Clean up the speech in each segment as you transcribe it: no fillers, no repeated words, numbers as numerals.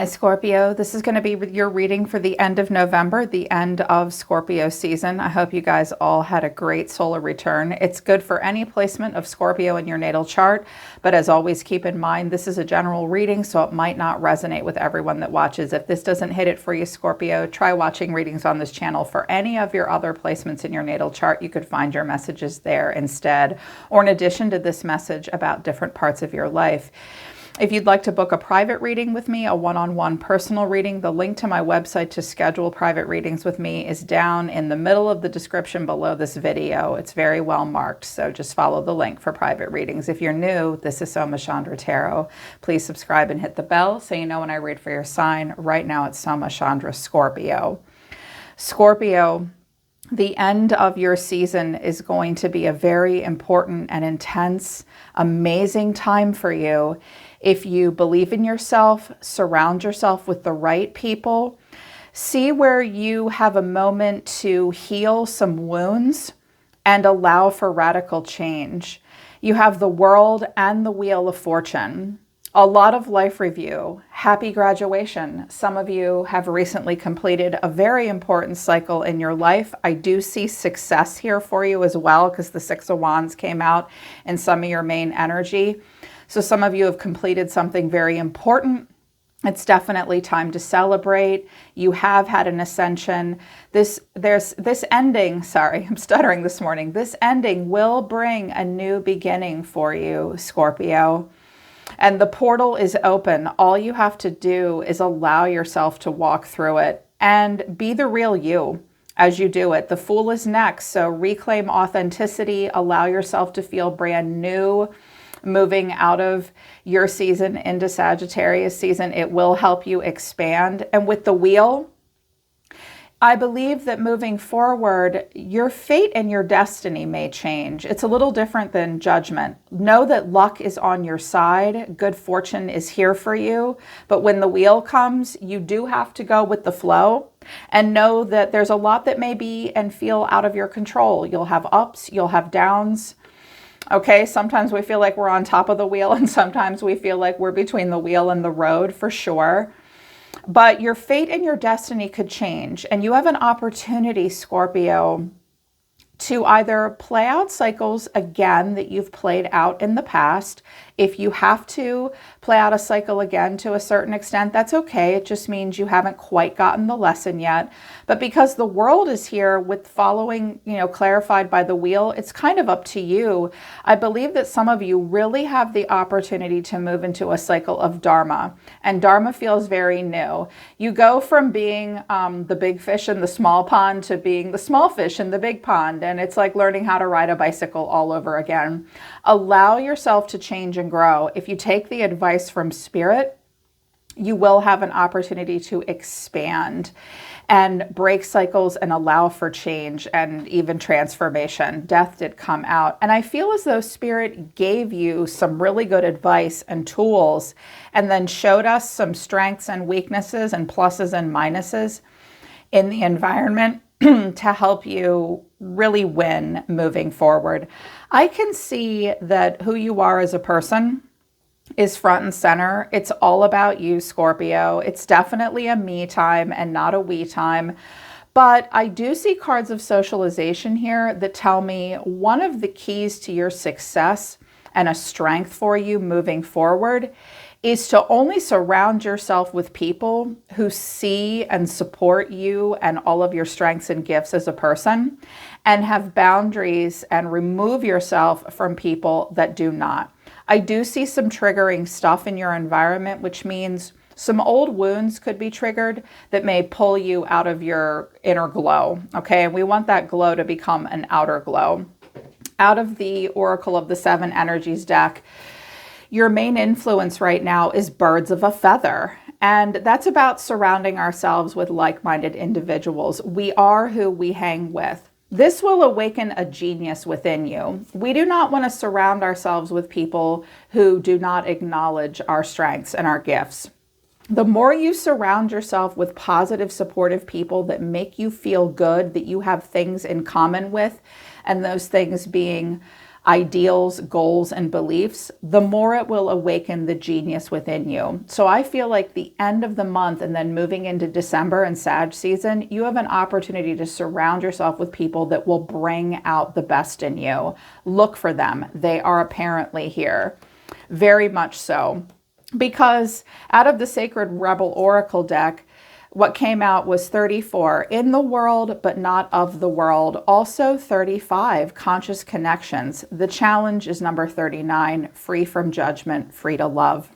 Scorpio. This is going to be your reading for the end of November, the end of Scorpio season. I hope you guys all had a great solar return. It's good for any placement of Scorpio in your natal chart, but as always, keep in mind, this is a general reading, so it might not resonate with everyone that watches. If this doesn't hit it for you, Scorpio, try watching readings on this channel for any of your other placements in your natal chart. You could find your messages there instead, or in addition to this message about different parts of your life. If you'd like to book a private reading with me, a one-on-one personal reading, the link to my website to schedule private readings with me is down in the middle of the description below this video. It's very well marked, so just follow the link for private readings. If you're new, this is Soma Chandra Tarot. Please subscribe and hit the bell so you know when I read for your sign. Right now it's Soma Chandra Scorpio. Scorpio, the end of your season is going to be a very important and intense, amazing time for you. If you believe in yourself, surround yourself with the right people, see where you have a moment to heal some wounds and allow for radical change. You have the World and the Wheel of Fortune. A lot of life review. Happy graduation. Some of you have recently completed a very important cycle in your life. I do see success here for you as well because the Six of Wands came out in some of your main energy. So some of you have completed something very important. It's definitely time to celebrate. You have had an ascension. This ending, sorry, I'm stuttering this morning. This ending will bring a new beginning for you, Scorpio. And the portal is open. All you have to do is allow yourself to walk through it and be the real you as you do it. The Fool is next, so reclaim authenticity, allow yourself to feel brand new. Moving out of your season into Sagittarius season, it will help you expand. And with the wheel, I believe that moving forward, your fate and your destiny may change. It's a little different than judgment. Know that luck is on your side. Good fortune is here for you. But when the wheel comes, you do have to go with the flow and know that there's a lot that may be and feel out of your control. You'll have ups, you'll have downs. Okay, sometimes we feel like we're on top of the wheel and sometimes we feel like we're between the wheel and the road for sure. But your fate and your destiny could change, and you have an opportunity, Scorpio, to either play out cycles again that you've played out in the past. If you have to play out a cycle again to a certain extent, that's okay. It just means you haven't quite gotten the lesson yet. But because the world is here with following, clarified by the wheel, it's kind of up to you. I believe that some of you really have the opportunity to move into a cycle of Dharma. And Dharma feels very new. You go from being the big fish in the small pond to being the small fish in the big pond. And it's like learning how to ride a bicycle all over again. Allow yourself to change and grow. If you take the advice from Spirit, you will have an opportunity to expand and break cycles and allow for change and even transformation. Death did come out. And I feel as though Spirit gave you some really good advice and tools and then showed us some strengths and weaknesses and pluses and minuses in the environment to help you really win moving forward. I can see that who you are as a person is front and center. It's all about you, Scorpio. It's definitely a me time and not a we time. But I do see cards of socialization here that tell me one of the keys to your success and a strength for you moving forward is to only surround yourself with people who see and support you and all of your strengths and gifts as a person, and have boundaries and remove yourself from people that do not. I do see some triggering stuff in your environment, which means some old wounds could be triggered that may pull you out of your inner glow. Okay, and we want that glow to become an outer glow. Out of the Oracle of the Seven Energies deck, your main influence right now is birds of a feather. And that's about surrounding ourselves with like-minded individuals. We are who we hang with. This will awaken a genius within you. We do not want to surround ourselves with people who do not acknowledge our strengths and our gifts. The more you surround yourself with positive, supportive people that make you feel good, that you have things in common with, and those things being ideals, goals, and beliefs, the more it will awaken the genius within you. So I feel like the end of the month and then moving into December and Sag season, you have an opportunity to surround yourself with people that will bring out the best in you. Look for them. They are apparently here. Very much so. Because out of the Sacred Rebel Oracle deck, what came out was 34, in the world, but not of the world. Also 35, conscious connections. The challenge is number 39, free from judgment, free to love.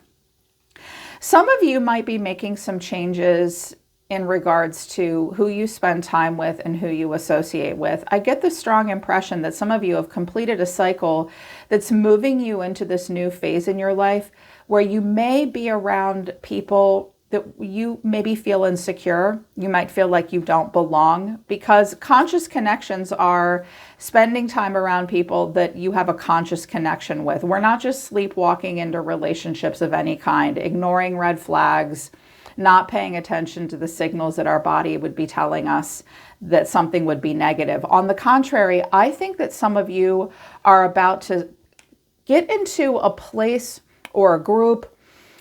Some of you might be making some changes in regards to who you spend time with and who you associate with. I get the strong impression that some of you have completed a cycle that's moving you into this new phase in your life where you may be around people that you maybe feel insecure. You might feel like you don't belong, because conscious connections are spending time around people that you have a conscious connection with. We're not just sleepwalking into relationships of any kind, ignoring red flags, not paying attention to the signals that our body would be telling us that something would be negative. On the contrary, I think that some of you are about to get into a place or a group.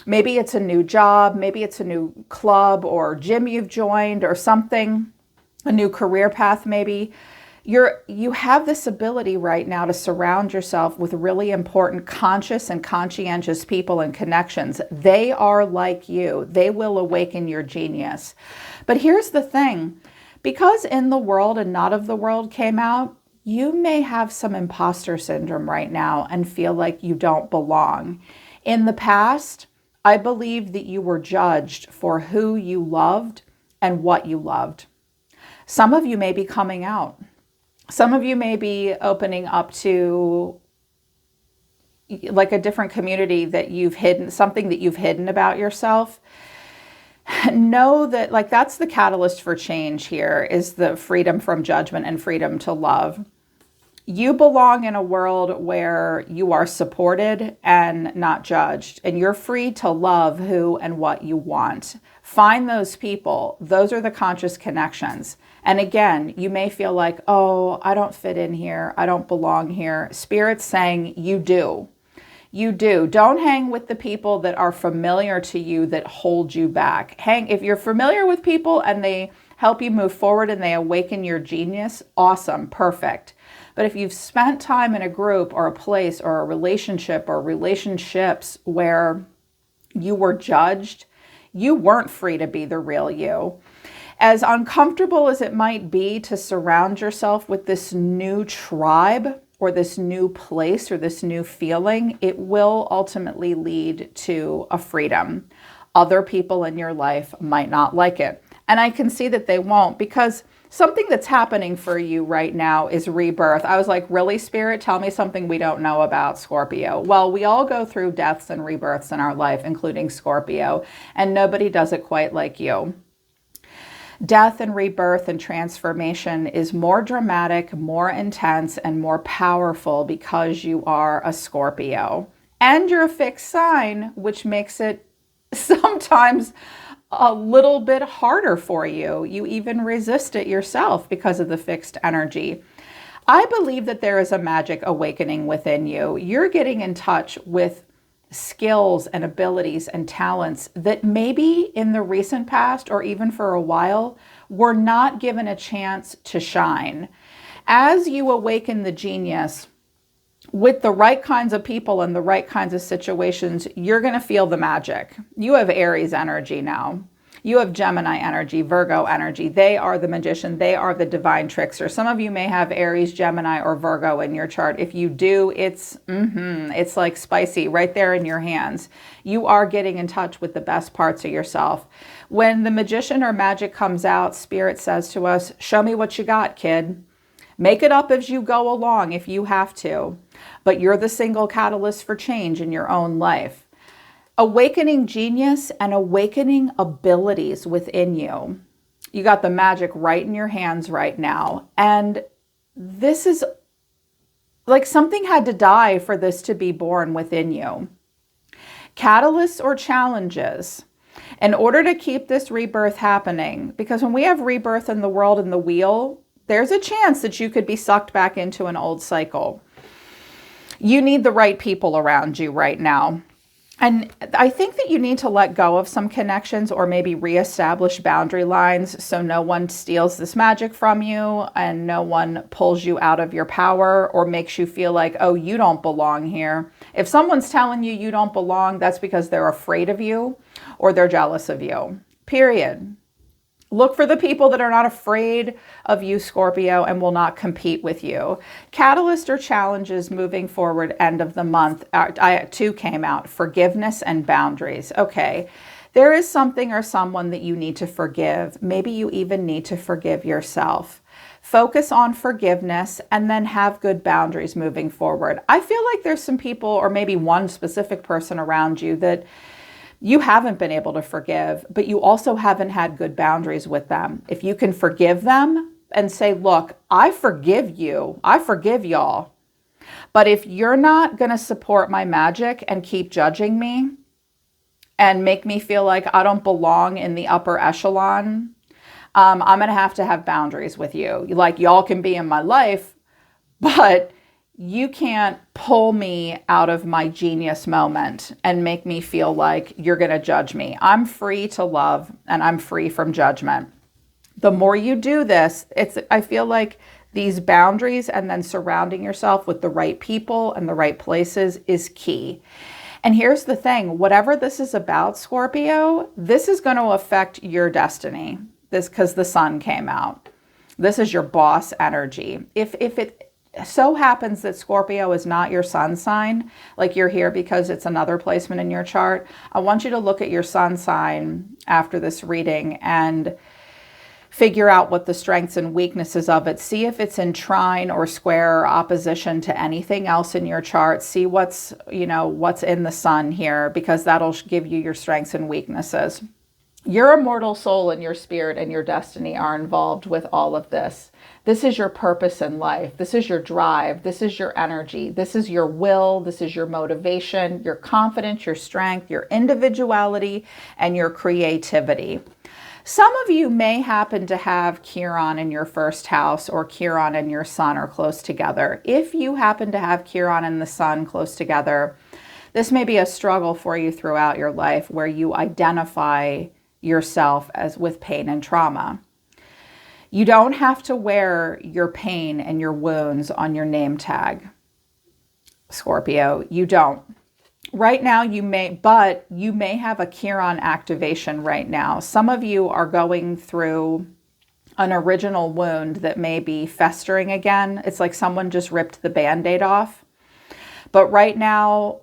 Maybe it's a new job, maybe it's a new club or gym you've joined or something, a new career path maybe. You have this ability right now to surround yourself with really important, conscious and conscientious people and connections. They are like you. They will awaken your genius. But here's the thing. Because In the World and Not of the World came out, you may have some imposter syndrome right now and feel like you don't belong. In the past, I believe that you were judged for who you loved and what you loved. Some of you may be coming out. Some of you may be opening up to like a different community that you've hidden, something that you've hidden about yourself. Know that like that's the catalyst for change here, is the freedom from judgment and freedom to love. You belong in a world where you are supported and not judged, and you're free to love who and what you want. Find those people. Those are the conscious connections. And again, you may feel like, oh, I don't fit in here. I don't belong here. Spirit's saying you do. You do. Don't hang with the people that are familiar to you that hold you back. If you're familiar with people and they help you move forward and they awaken your genius, awesome, perfect. But if you've spent time in a group or a place or a relationship or relationships where you were judged, you weren't free to be the real you. As uncomfortable as it might be to surround yourself with this new tribe or this new place or this new feeling, it will ultimately lead to a freedom. Other people in your life might not like it. And I can see that they won't, because something that's happening for you right now is rebirth. I was like, really, Spirit? Tell me something we don't know about, Scorpio. Well, we all go through deaths and rebirths in our life, including Scorpio, and nobody does it quite like you. Death and rebirth and transformation is more dramatic, more intense, and more powerful because you are a Scorpio. And you're a fixed sign, which makes it sometimes a little bit harder for you. You even resist it yourself because of the fixed energy. I believe that there is a magic awakening within you. You're getting in touch with skills and abilities and talents that maybe in the recent past or even for a while were not given a chance to shine. As you awaken the genius with the right kinds of people and the right kinds of situations, you're going to feel the magic. You have Aries energy now. You have Gemini energy, Virgo energy. They are the magician. They are the divine trickster. Some of you may have Aries, Gemini, or Virgo in your chart. If you do, it's like spicy right there in your hands. You are getting in touch with the best parts of yourself. When the magician or magic comes out, Spirit says to us, show me what you got, kid. Make it up as you go along if you have to. But you're the single catalyst for change in your own life. Awakening genius and awakening abilities within you. You got the magic right in your hands right now. And this is like something had to die for this to be born within you. Catalysts or challenges. In order to keep this rebirth happening, because when we have rebirth in the world and the wheel, there's a chance that you could be sucked back into an old cycle. You need the right people around you right now. And I think that you need to let go of some connections or maybe reestablish boundary lines so no one steals this magic from you and no one pulls you out of your power or makes you feel like, oh, you don't belong here. If someone's telling you you don't belong, that's because they're afraid of you or they're jealous of you. Period. Look for the people that are not afraid of you, Scorpio, and will not compete with you. Catalyst or challenges moving forward, end of the month. Two came out, forgiveness and boundaries. Okay, there is something or someone that you need to forgive. Maybe you even need to forgive yourself. Focus on forgiveness and then have good boundaries moving forward. I feel like there's some people or maybe one specific person around you that you haven't been able to forgive, but you also haven't had good boundaries with them. If you can forgive them and say, look, I forgive you. I forgive y'all. But if you're not going to support my magic and keep judging me and make me feel like I don't belong in the upper echelon, I'm going to have boundaries with you. Like, y'all can be in my life, but you can't pull me out of my genius moment and make me feel like you're going to judge me. I'm free to love and I'm free from judgment. The more you do this, I feel like these boundaries and then surrounding yourself with the right people and the right places is key. And here's the thing, whatever this is about, Scorpio, this is going to affect your destiny. This because the sun came out. This is your boss energy. If it so happens that Scorpio is not your sun sign, like you're here because it's another placement in your chart, I want you to look at your sun sign after this reading and figure out what the strengths and weaknesses of it. See if it's in trine or square or opposition to anything else in your chart. See what's in the sun here, because that'll give you your strengths and weaknesses. Your immortal soul and your spirit and your destiny are involved with all of this. This is your purpose in life. This is your drive. This is your energy. This is your will. This is your motivation, your confidence, your strength, your individuality, and your creativity. Some of you may happen to have Chiron in your first house or Chiron and your sun are close together. If you happen to have Chiron and the sun close together, this may be a struggle for you throughout your life where you identify yourself as with pain and trauma. You don't have to wear your pain and your wounds on your name tag, Scorpio. You don't. Right now you may, but you may have a Chiron activation right now. Some of you are going through an original wound that may be festering again. It's like someone just ripped the Band-Aid off. But right now,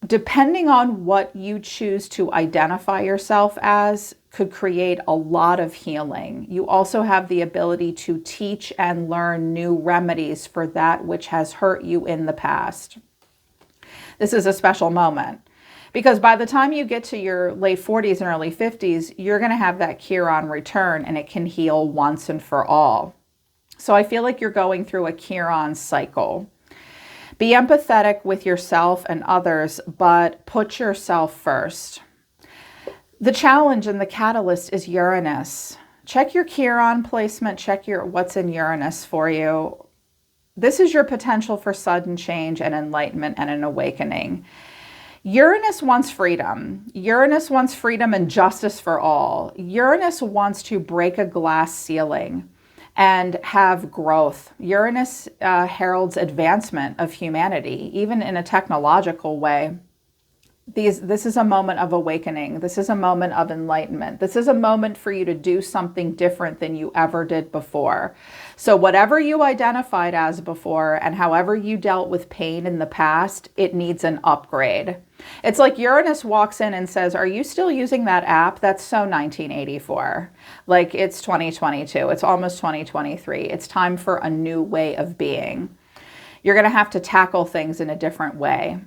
depending on what you choose to identify yourself as, could create a lot of healing. You also have the ability to teach and learn new remedies for that which has hurt you in the past. This is a special moment because by the time you get to your late 40s and early 50s, you're going to have that Chiron return and it can heal once and for all. So I feel like you're going through a Chiron cycle. Be empathetic with yourself and others, but put yourself first. The challenge and the catalyst is Uranus. Check your Chiron placement, check what's in Uranus for you. This is your potential for sudden change and enlightenment and an awakening. Uranus wants freedom. Uranus wants freedom and justice for all. Uranus wants to break a glass ceiling and have growth. Uranus heralds advancement of humanity, even in a technological way. This is a moment of awakening. This is a moment of enlightenment. This is a moment for you to do something different than you ever did before. So whatever you identified as before and however you dealt with pain in the past, it needs an upgrade. It's like Uranus walks in and says, are you still using that app? That's so 1984. Like it's 2022. It's almost 2023. It's time for a new way of being. You're going to have to tackle things in a different way.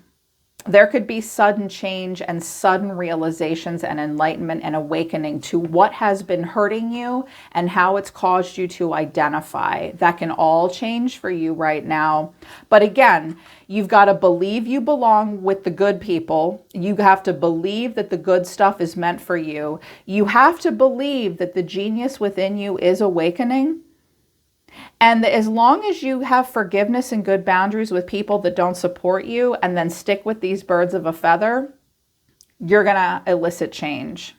There could be sudden change and sudden realizations and enlightenment and awakening to what has been hurting you and how it's caused you to identify. That can all change for you right now. But again, you've got to believe you belong with the good people. You have to believe that the good stuff is meant for you. You have to believe that the genius within you is awakening. And as long as you have forgiveness and good boundaries with people that don't support you, and then stick with these birds of a feather, you're going to elicit change.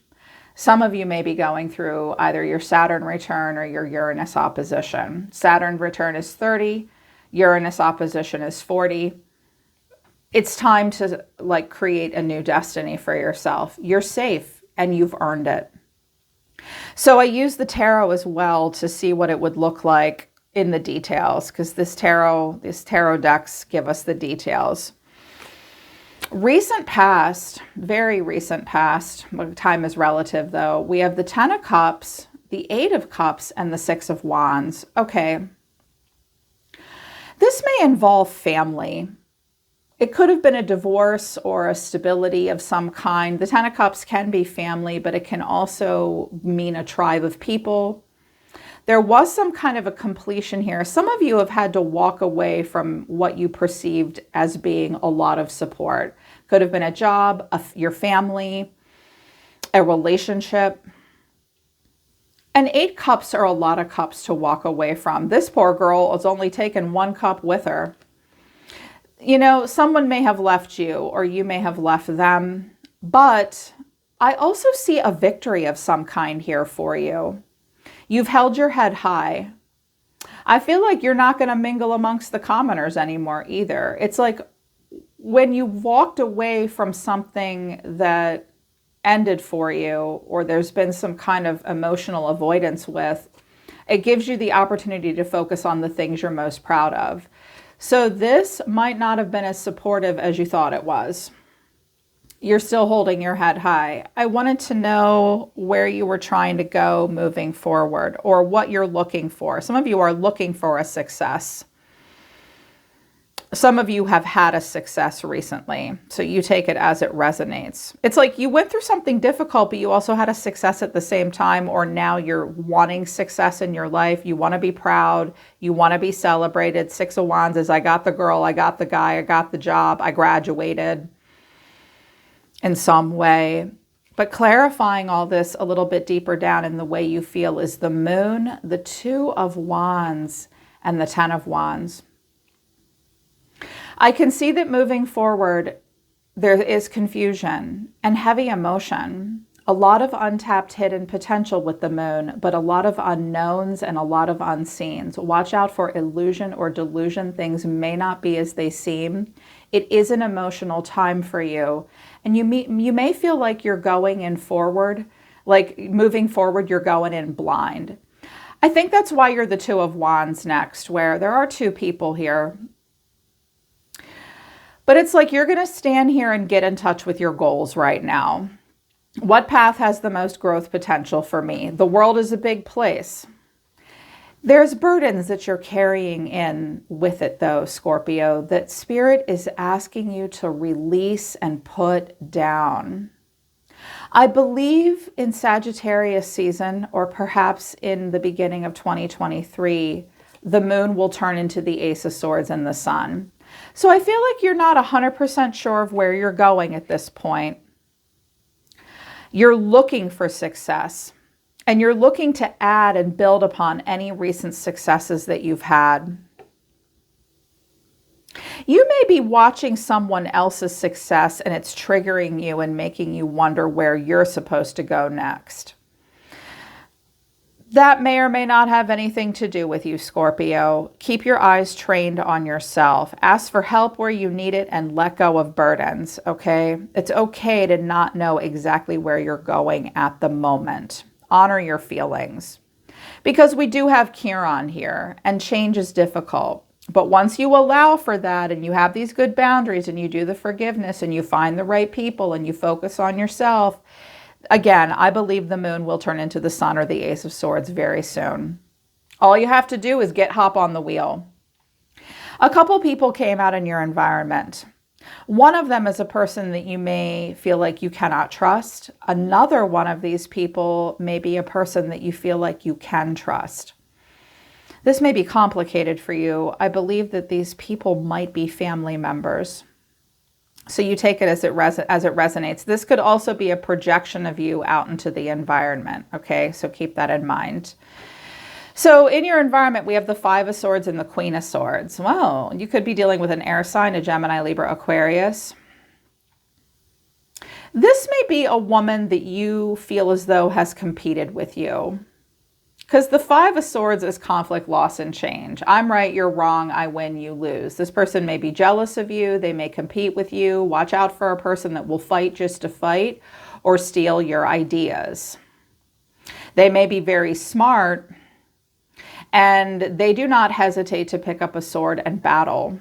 Some of you may be going through either your Saturn return or your Uranus opposition. Saturn return is 30, Uranus opposition is 40. It's time to create a new destiny for yourself. You're safe and you've earned it. So I use the tarot as well to see what it would look like in the details, because these tarot decks give us the details. Recent past, very recent past, time is relative though, we have the 10 of Cups, the 8 of Cups, and the 6 of Wands. Okay. This may involve family. It could have been a divorce or a stability of some kind. The 10 of Cups can be family, but it can also mean a tribe of people. There was some kind of a completion here. Some of you have had to walk away from what you perceived as being a lot of support. Could have been a job, your family, a relationship. And 8 cups are a lot of cups to walk away from. This poor girl has only taken 1 cup with her. You know, someone may have left you or you may have left them, but I also see a victory of some kind here for you. You've held your head high. I feel like you're not going to mingle amongst the commoners anymore either. It's like when you walked away from something that ended for you, or there's been some kind of emotional avoidance with, it gives you the opportunity to focus on the things you're most proud of. So this might not have been as supportive as you thought it was. You're still holding your head high. I wanted to know where you were trying to go moving forward, or what you're looking for. Some of you are looking for a success. Some of you have had a success recently, so you take it as it resonates. It's like you went through something difficult, but you also had a success at the same time, or now you're wanting success in your life. You want to be proud. You want to be celebrated. 6 of Wands is I got the girl, I got the guy, I got the job, I graduated in some way. But clarifying all this a little bit deeper down in the way you feel is the Moon, the 2 of Wands, and the 10 of Wands. I can see that moving forward, there is confusion and heavy emotion, a lot of untapped hidden potential with the Moon, but a lot of unknowns and a lot of unseens. Watch out for illusion or delusion. Things may not be as they seem. It is an emotional time for you. And you may feel like you're going in forward, like moving forward, you're going in blind. I think that's why you're the 2 of Wands next, where there are 2 people here. But it's like you're going to stand here and get in touch with your goals right now. What path has the most growth potential for me? The world is a big place. There's burdens that you're carrying in with it, though, Scorpio, that Spirit is asking you to release and put down. I believe in Sagittarius season, or perhaps in the beginning of 2023, the Moon will turn into the Ace of Swords and the Sun. So I feel like you're not 100% sure of where you're going at this point. You're looking for success, and you're looking to add and build upon any recent successes that you've had. You may be watching someone else's success and it's triggering you and making you wonder where you're supposed to go next. That may or may not have anything to do with you, Scorpio. Keep your eyes trained on yourself. Ask for help where you need it and let go of burdens, okay? It's okay to not know exactly where you're going at the moment. Honor your feelings. Because we do have Chiron here, and change is difficult. But once you allow for that and you have these good boundaries and you do the forgiveness and you find the right people and you focus on yourself, again, I believe the Moon will turn into the Sun or the Ace of Swords very soon. All you have to do is hop on the wheel. A couple people came out in your environment. One of them is a person that you may feel like you cannot trust. Another one of these people may be a person that you feel like you can trust. This may be complicated for you. I believe that these people might be family members. So you take it as it resonates. This could also be a projection of you out into the environment, okay? So keep that in mind. So in your environment, we have the Five of Swords and the Queen of Swords. Well, you could be dealing with an air sign, a Gemini, Libra, Aquarius. This may be a woman that you feel as though has competed with you. Because the Five of Swords is conflict, loss, and change. I'm right, you're wrong, I win, you lose. This person may be jealous of you. They may compete with you. Watch out for a person that will fight just to fight or steal your ideas. They may be very smart, and they do not hesitate to pick up a sword and battle.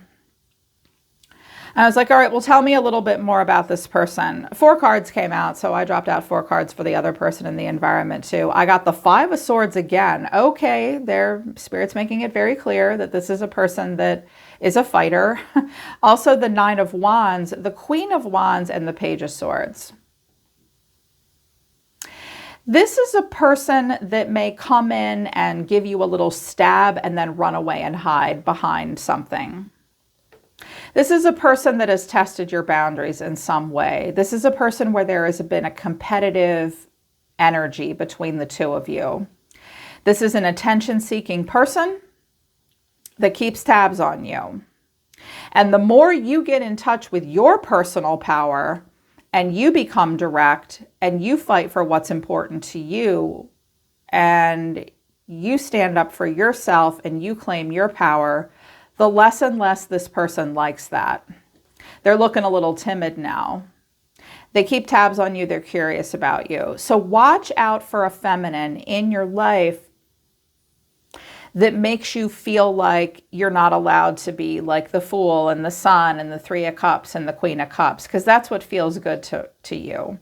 And I was like, all right, well, tell me a little bit more about this person. 4 cards came out, so I dropped out 4 cards for the other person in the environment too. I got the Five of Swords again. Okay, their Spirit's making it very clear that this is a person that is a fighter. Also the Nine of Wands, the Queen of Wands, and the Page of Swords. This is a person that may come in and give you a little stab and then run away and hide behind something. This is a person that has tested your boundaries in some way. This is a person where there has been a competitive energy between the two of you. This is an attention-seeking person that keeps tabs on you. And the more you get in touch with your personal power and you become direct and you fight for what's important to you and you stand up for yourself and you claim your power, the less and less this person likes that. They're looking a little timid now. They keep tabs on you. They're curious about you. So watch out for a feminine in your life that makes you feel like you're not allowed to be like the Fool and the Sun and the Three of Cups and the Queen of Cups, because that's what feels good to you.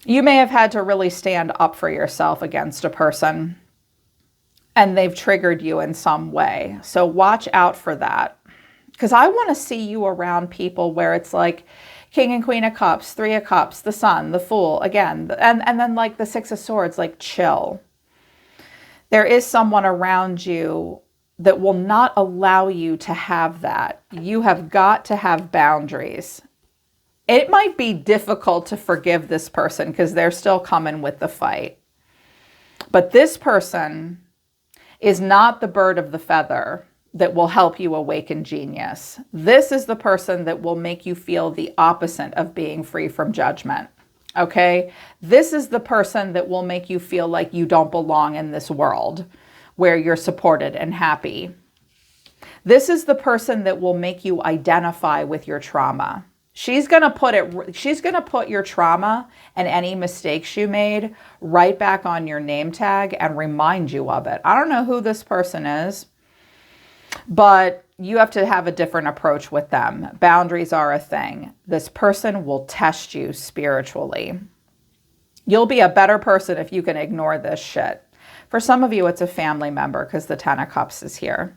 You may have had to really stand up for yourself against a person, and they've triggered you in some way. So watch out for that. Because I want to see you around people where it's like King and Queen of Cups, Three of Cups, the Sun, the Fool, again, and then like the Six of Swords, like chill. There is someone around you that will not allow you to have that. You have got to have boundaries. It might be difficult to forgive this person because they're still coming with the fight. But this person is not the bird of the feather that will help you awaken genius. This is the person that will make you feel the opposite of being free from judgment. Okay? This is the person that will make you feel like you don't belong in this world where you're supported and happy. This is the person that will make you identify with your trauma. She's going to put your trauma and any mistakes you made right back on your name tag and remind you of it. I don't know who this person is, but you have to have a different approach with them. Boundaries are a thing. This person will test you spiritually. You'll be a better person if you can ignore this shit. For some of you, it's a family member because the Ten of Cups is here.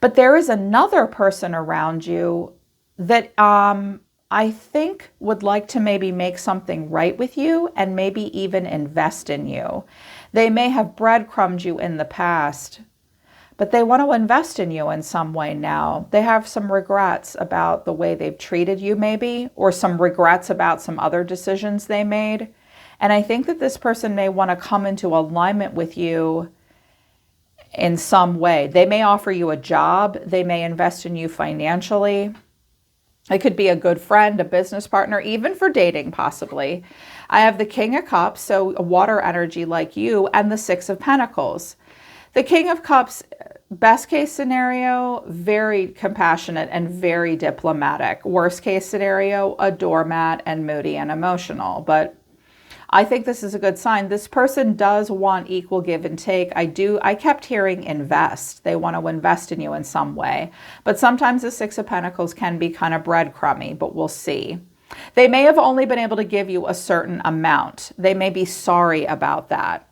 But there is another person around you that I think would like to maybe make something right with you and maybe even invest in you. They may have breadcrumbed you in the past, but they want to invest in you in some way now. They have some regrets about the way they've treated you maybe, or some regrets about some other decisions they made. And I think that this person may want to come into alignment with you in some way. They may offer you a job. They may invest in you financially. It could be a good friend, a business partner, even for dating possibly. I have the King of Cups, so a water energy like you, and the Six of Pentacles. The King of Cups, best case scenario, very compassionate and very diplomatic. Worst case scenario, a doormat and moody and emotional. But I think this is a good sign. This person does want equal give and take. I kept hearing invest. They want to invest in you in some way. But sometimes the Six of Pentacles can be kind of breadcrumby, but we'll see. They may have only been able to give you a certain amount. They may be sorry about that.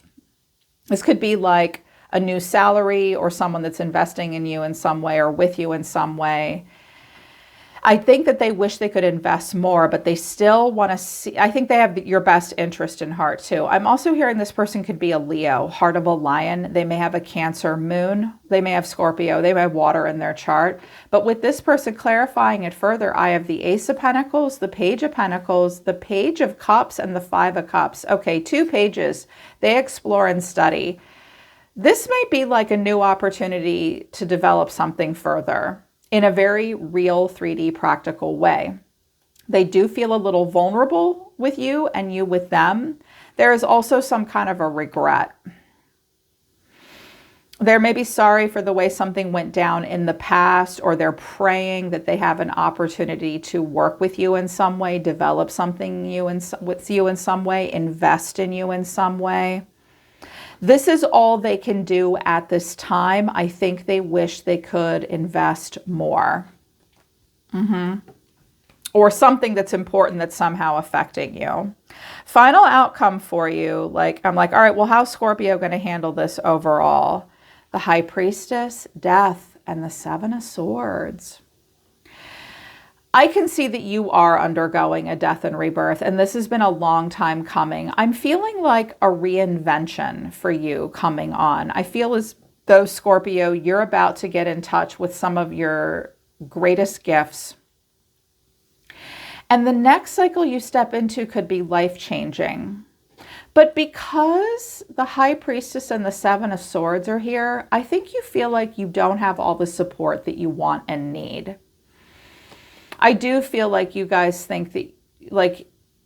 This could be like a new salary or someone that's investing in you in some way or with you in some way. I think that they wish they could invest more, but they still want to see, I think they have your best interest in heart too. I'm also hearing this person could be a Leo, heart of a lion. They may have a Cancer moon. They may have Scorpio. They may have water in their chart. But with this person, clarifying it further, I have the Ace of Pentacles, the Page of Pentacles, the Page of Cups, and the Five of Cups. Okay, 2 pages. They explore and study. This might be like a new opportunity to develop something further in a very real 3D practical way. They do feel a little vulnerable with you and you with them. There is also some kind of a regret. They're maybe sorry for the way something went down in the past, or they're praying that they have an opportunity to work with you in some way, develop something with you in some way, invest in you in some way. This is all they can do at this time. I think they wish they could invest more. Or something that's important that's somehow affecting you. Final outcome for you, I'm like, all right, well, how's Scorpio going to handle this overall? The High Priestess, Death, and the Seven of Swords. I can see that you are undergoing a death and rebirth, and this has been a long time coming. I'm feeling like a reinvention for you coming on. I feel as though, Scorpio, you're about to get in touch with some of your greatest gifts. And the next cycle you step into could be life-changing. But because the High Priestess and the Seven of Swords are here, I think you feel like you don't have all the support that you want and need. I do feel like you guys think that,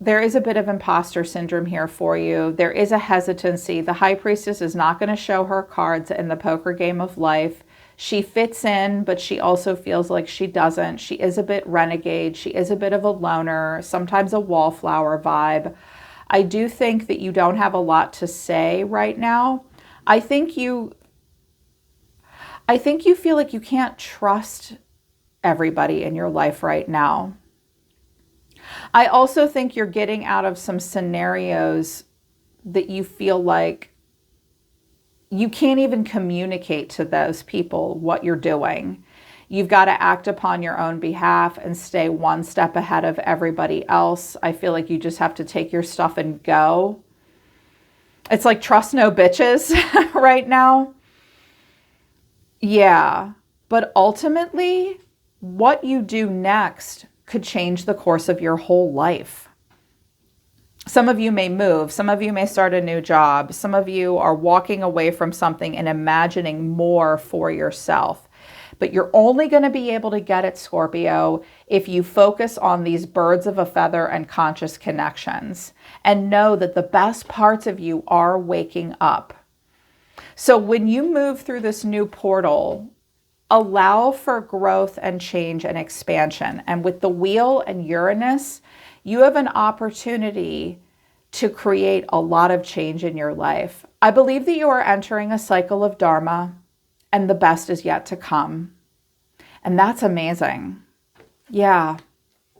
there is a bit of imposter syndrome here for you. There is a hesitancy. The High Priestess is not going to show her cards in the poker game of life. She fits in, but she also feels like she doesn't. She is a bit renegade. She is a bit of a loner, sometimes a wallflower vibe. I do think that you don't have a lot to say right now. I think you feel like you can't trust everybody in your life right now. I also think you're getting out of some scenarios that you feel like you can't even communicate to those people what you're doing. You've got to act upon your own behalf and stay one step ahead of everybody else. I feel like you just have to take your stuff and go. It's like trust no bitches right now. Yeah, but ultimately, what you do next could change the course of your whole life. Some of you may move. Some of you may start a new job. Some of you are walking away from something and imagining more for yourself. But you're only going to be able to get it, Scorpio, if you focus on these birds of a feather and conscious connections and know that the best parts of you are waking up. So when you move through this new portal, allow for growth and change and expansion. And with the wheel and Uranus, you have an opportunity to create a lot of change in your life. I believe that you are entering a cycle of Dharma, and the best is yet to come. And that's amazing. Yeah,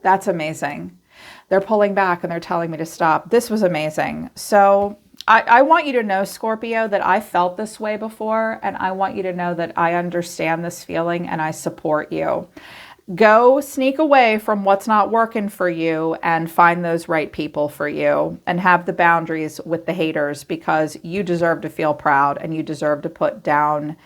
that's amazing. They're pulling back and they're telling me to stop. This was amazing. So I want you to know, Scorpio, that I felt this way before, and I want you to know that I understand this feeling and I support you. Go sneak away from what's not working for you and find those right people for you, and have the boundaries with the haters, because you deserve to feel proud and you deserve to put down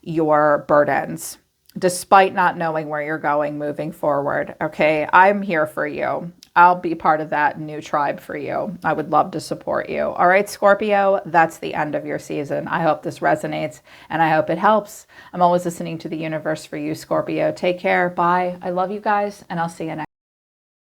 your burdens despite not knowing where you're going moving forward. Okay, I'm here for you. I'll be part of that new tribe for you. I would love to support you. All right, Scorpio, that's the end of your season. I hope this resonates and I hope it helps. I'm always listening to the universe for you, Scorpio. Take care. Bye. I love you guys, and I'll see you next time.